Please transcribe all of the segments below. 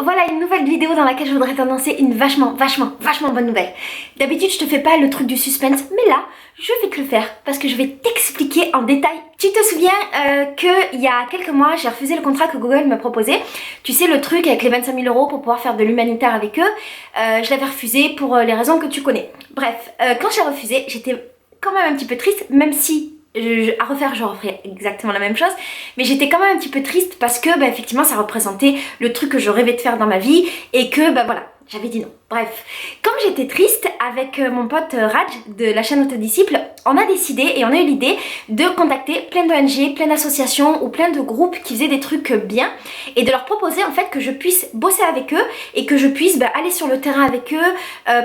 voilà une nouvelle vidéo dans laquelle je voudrais t'annoncer une vachement bonne nouvelle. D'habitude je te fais pas le truc du suspense, mais là je vais te le faire parce que je vais t'expliquer en détail. Tu te souviens qu'il y a quelques mois j'ai refusé le contrat que Google me proposait. Tu sais, le truc avec les 25 000 € pour pouvoir faire de l'humanitaire avec eux. Je l'avais refusé pour les raisons que tu connais. Bref, quand j'ai refusé, j'étais quand même un petit peu triste, même si à refaire je referais exactement la même chose, mais j'étais quand même un petit peu triste parce que effectivement ça représentait le truc que je rêvais de faire dans ma vie et que voilà, j'avais dit non. Bref, comme j'étais triste, avec mon pote Raj de la chaîne Autodisciple, on a décidé et on a eu l'idée de contacter plein d'ONG, plein d'associations ou plein de groupes qui faisaient des trucs bien et de leur proposer en fait que je puisse bosser avec eux et que je puisse aller sur le terrain avec eux,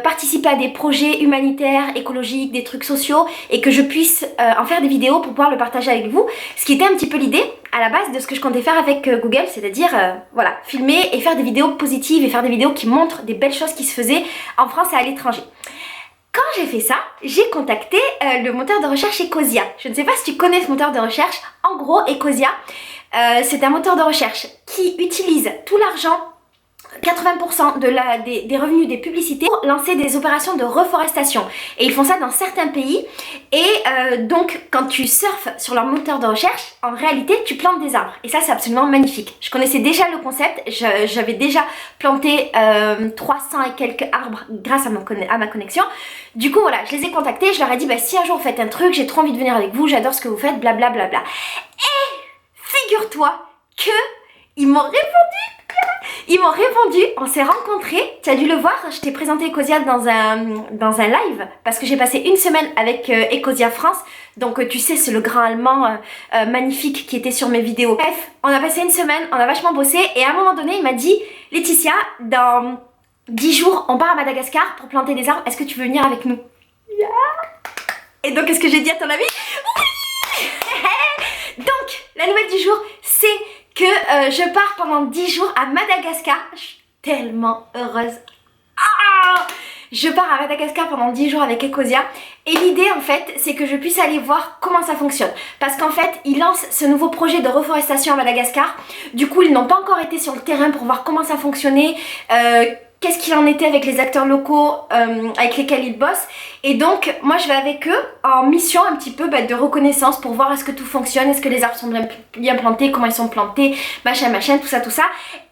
participer à des projets humanitaires, écologiques, des trucs sociaux et que je puisse en faire des vidéos pour pouvoir le partager avec vous. Ce qui était un petit peu l'idée à la base de ce que je comptais faire avec Google, c'est-à-dire voilà, filmer et faire des vidéos positives et faire des vidéos qui montrent des belles choses qui se faisaient en France et à l'étranger. Quand j'ai fait ça, j'ai contacté le moteur de recherche Ecosia. Je ne sais pas si tu connais ce moteur de recherche. En gros, Ecosia, c'est un moteur de recherche qui utilise tout l'argent, 80% des revenus des publicités pour lancer des opérations de reforestation. Et ils font ça dans certains pays. Et donc, quand tu surfes sur leur moteur de recherche, en réalité, tu plantes des arbres. Et ça, c'est absolument magnifique. Je connaissais déjà le concept. J'avais déjà planté 300 et quelques arbres grâce à ma connexion. Du coup, voilà, je les ai contactés. Je leur ai dit, si un jour vous faites un truc, j'ai trop envie de venir avec vous, j'adore ce que vous faites, blablabla. Et figure-toi que ils m'ont répondu, on s'est rencontrés, tu as dû le voir, je t'ai présenté Ecosia dans un live parce que j'ai passé une semaine avec Ecosia France, donc tu sais c'est le grand allemand magnifique qui était sur mes vidéos. Bref, on a passé une semaine, on a vachement bossé et à un moment donné il m'a dit Laetitia, dans 10 jours on part à Madagascar pour planter des arbres, est-ce que tu veux venir avec nous? Yeah. Et donc qu'est-ce que j'ai dit à ton avis? Oui. Donc la nouvelle du jour c'est que je pars pendant 10 jours à Madagascar. Je suis tellement heureuse. Je pars à Madagascar pendant 10 jours avec Ecosia. Et l'idée en fait, c'est que je puisse aller voir comment ça fonctionne. Parce qu'en fait, ils lancent ce nouveau projet de reforestation à Madagascar. Du coup, ils n'ont pas encore été sur le terrain pour voir comment ça fonctionnait. Qu'est-ce qu'il en était avec les acteurs locaux avec lesquels ils bossent. Et donc moi je vais avec eux en mission un petit peu de reconnaissance pour voir est-ce que tout fonctionne, est-ce que les arbres sont bien plantés, comment ils sont plantés, machin, tout ça.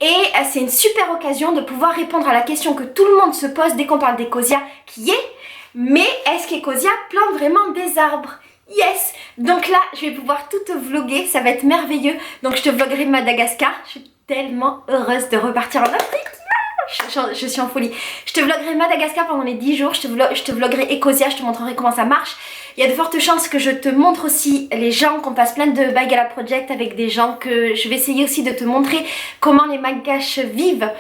Et c'est une super occasion de pouvoir répondre à la question que tout le monde se pose dès qu'on parle d'Ecosia, qui est mais est-ce qu'Ecosia plante vraiment des arbres? Yes! Donc là je vais pouvoir tout te vlogger, ça va être merveilleux. Donc je te vloggerai Madagascar, je suis tellement heureuse de repartir en Afrique. Je suis en folie. Je te vloggerai Madagascar pendant les 10 jours, je te vloggerai Ecosia, je te montrerai comment ça marche. Il y a de fortes chances que je te montre aussi les gens, qu'on fasse plein de Bagala Project avec des gens, que je vais essayer aussi de te montrer comment les Malgaches vivent,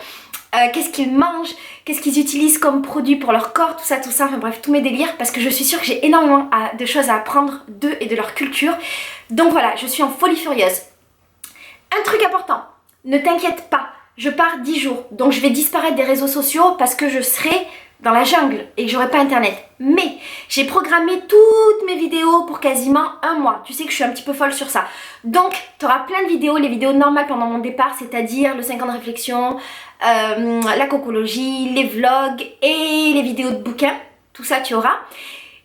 qu'est-ce qu'ils mangent, qu'est-ce qu'ils utilisent comme produit pour leur corps, tout ça, enfin bref, tous mes délires, parce que je suis sûre que j'ai énormément de choses à apprendre d'eux et de leur culture. Donc voilà, je suis en folie furieuse. Un truc important, ne t'inquiète pas. Je pars 10 jours, donc je vais disparaître des réseaux sociaux parce que je serai dans la jungle et que j'aurai pas internet. Mais j'ai programmé toutes mes vidéos pour quasiment un mois. Tu sais que je suis un petit peu folle sur ça. Donc tu auras plein de vidéos, les vidéos normales pendant mon départ, c'est-à-dire le 5 ans de réflexion, la cocologie, les vlogs et les vidéos de bouquins. Tout ça tu auras.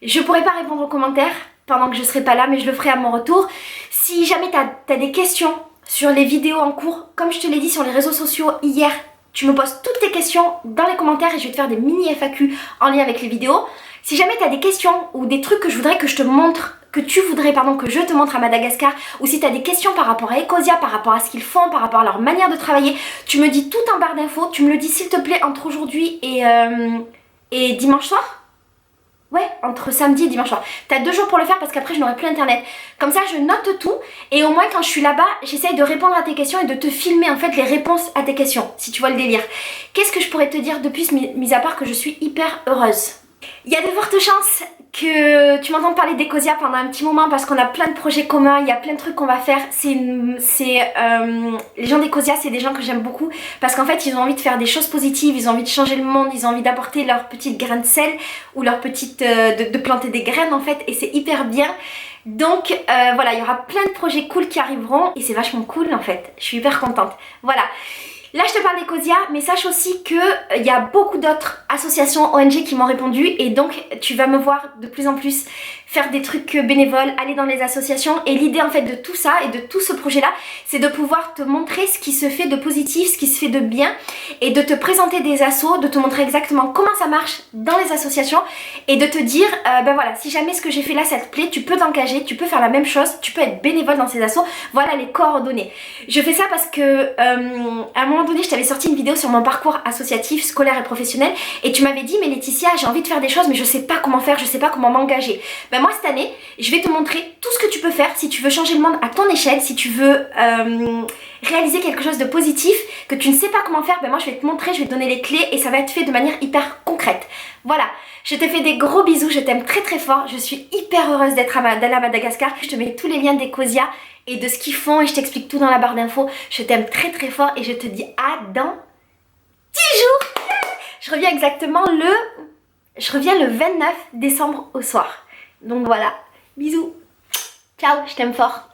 Je pourrai pas répondre aux commentaires pendant que je serai pas là, mais je le ferai à mon retour. Si jamais t'as des questions sur les vidéos en cours, comme je te l'ai dit sur les réseaux sociaux hier, tu me poses toutes tes questions dans les commentaires et je vais te faire des mini FAQ en lien avec les vidéos. Si jamais tu as des questions ou des trucs que je voudrais que je te montre, que je te montre à Madagascar, ou si tu as des questions par rapport à Ecosia, par rapport à ce qu'ils font, par rapport à leur manière de travailler, tu me dis tout en barre d'infos, tu me le dis s'il te plaît entre aujourd'hui et dimanche soir. Ouais, entre samedi et dimanche soir. T'as 2 jours pour le faire parce qu'après je n'aurai plus internet. Comme ça je note tout et au moins quand je suis là-bas, j'essaye de répondre à tes questions et de te filmer en fait les réponses à tes questions, si tu vois le délire. Qu'est-ce que je pourrais te dire de plus, mis à part que je suis hyper heureuse? Il y a de fortes chances que tu m'entendes parler d'Ecosia pendant un petit moment parce qu'on a plein de projets communs, il y a plein de trucs qu'on va faire. Les gens d'Ecosia, c'est des gens que j'aime beaucoup parce qu'en fait ils ont envie de faire des choses positives, ils ont envie de changer le monde, ils ont envie d'apporter leur petite grain de sel ou leur petite de planter des graines en fait, et c'est hyper bien. Donc voilà, il y aura plein de projets cool qui arriveront et c'est vachement cool en fait, je suis hyper contente. Voilà. Là je te parle d'Ecosia, mais sache aussi que il y a beaucoup d'autres associations ONG qui m'ont répondu et donc tu vas me voir de plus en plus faire des trucs bénévoles, aller dans les associations et l'idée en fait de tout ça et de tout ce projet là, c'est de pouvoir te montrer ce qui se fait de positif, ce qui se fait de bien et de te présenter des assos, de te montrer exactement comment ça marche dans les associations et de te dire ben voilà, si jamais ce que j'ai fait là ça te plaît, tu peux t'engager, tu peux faire la même chose, tu peux être bénévole dans ces assos, voilà les coordonnées. Je fais ça parce que à un moment donné je t'avais sorti une vidéo sur mon parcours associatif, scolaire et professionnel et tu m'avais dit mais Laetitia j'ai envie de faire des choses mais je sais pas comment faire, je sais pas comment m'engager. Ben moi cette année je vais te montrer tout ce que tu peux faire si tu veux changer le monde à ton échelle, si tu veux réaliser quelque chose de positif que tu ne sais pas comment faire, ben moi je vais te montrer, je vais te donner les clés et ça va être fait de manière hyper concrète. Voilà, je te fais des gros bisous, je t'aime très très fort, je suis hyper heureuse d'être à Madagascar. Je te mets tous les liens d'Ecosia et de ce qu'ils font et je t'explique tout dans la barre d'infos. Je t'aime très très fort et je te dis à dans 10 jours. Je reviens le 29 décembre au soir. Donc voilà, bisous, ciao, je t'aime fort.